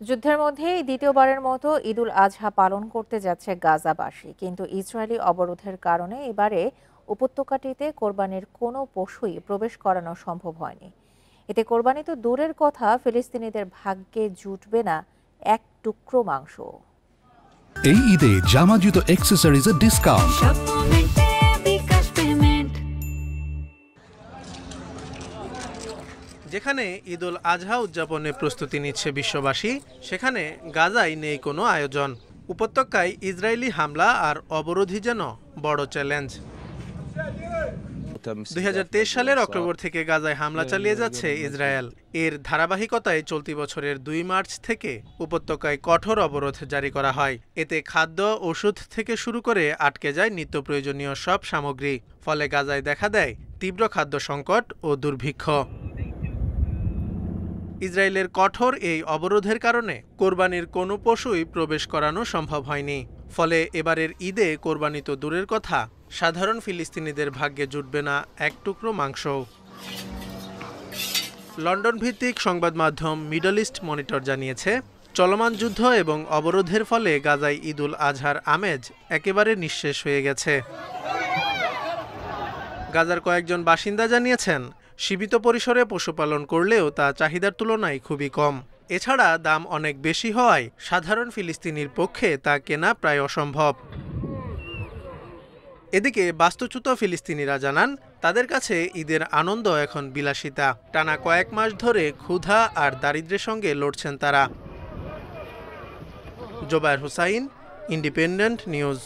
যুদ্ধের মধ্যেই দ্বিতীয়বারের মতো ঈদুল আজহা পালন করতে যাচ্ছে গাজাবাসী, কিন্তু ইসরায়েলি অবরোধের কারণে এবারে উপত্যকাটিতে কোরবানির কোনো পশুই প্রবেশ করানো সম্ভব হয়নি। এতে কোরবানি তো দূরের কথা, ফিলিস্তিনিদের ভাগ্যে জুটবে না এক টুকরো মাংস। এই ঈদে জামা জুতো অ্যাক্সেসরিজের ডিসকাউন্ট। যেখানে ঈদুল আজহা উদযাপনে প্রস্তুতি নিচ্ছে বিশ্ববাসী, সেখানে গাজায় নেই কোনো আয়োজন। উপত্যকায় ইসরায়েলি হামলা আর অবরোধই যেন বড় চ্যালেঞ্জ। 2023 সালের অক্টোবর থেকে গাজায় হামলা চালিয়ে যাচ্ছে ইসরায়েল। এর ধারাবাহিকতায় চলতি বছরের 2 মার্চ থেকে উপত্যকায় কঠোর অবরোধ জারি করা হয়। এতে খাদ্য, ওষুধ থেকে শুরু করে আটকে যায় নিত্য প্রয়োজনীয় সব সামগ্রী। ফলে গাজায় দেখা দেয় তীব্র খাদ্য সংকট ও দুর্ভিক্ষ। ইসরায়েলের কঠোর এই অবরোধের কারণে কোরবানির কোনো পশুই প্রবেশ করানো সম্ভব হয়নি। ফলে এবারের ঈদে কোরবানি তো দূরের কথা, সাধারণ ফিলিস্তিনিদের ভাগ্যে জুটবে না এক টুকরো মাংসও। লন্ডন ভিত্তিক সংবাদ মাধ্যম মিডল ইস্ট মনিটর জানিয়েছে, চলমান যুদ্ধ এবং অবরোধের ফলে গাজায় ঈদুল আজহার আমেজ একেবারে নিঃশেষ হয়ে গেছে। গাজার কয়েকজন বাসিন্দা জানিয়েছেন, সীমিত পরিসরে পশুপালন করলেও তা চাহিদার তুলনায় খুবই কম। এছাড়া দাম অনেক বেশি হওয়ায় সাধারণ ফিলিস্তিনির পক্ষে তা কেনা প্রায় অসম্ভব। এদিকে বাস্তুচ্যুত ফিলিস্তিনিরা জানান, তাদের কাছে ঈদের আনন্দ এখন বিলাসিতা। টানা কয়েক মাস ধরে ক্ষুধা আর দারিদ্র্যের সঙ্গে লড়ছেন তারা। Jobayer Hussain, Independent news.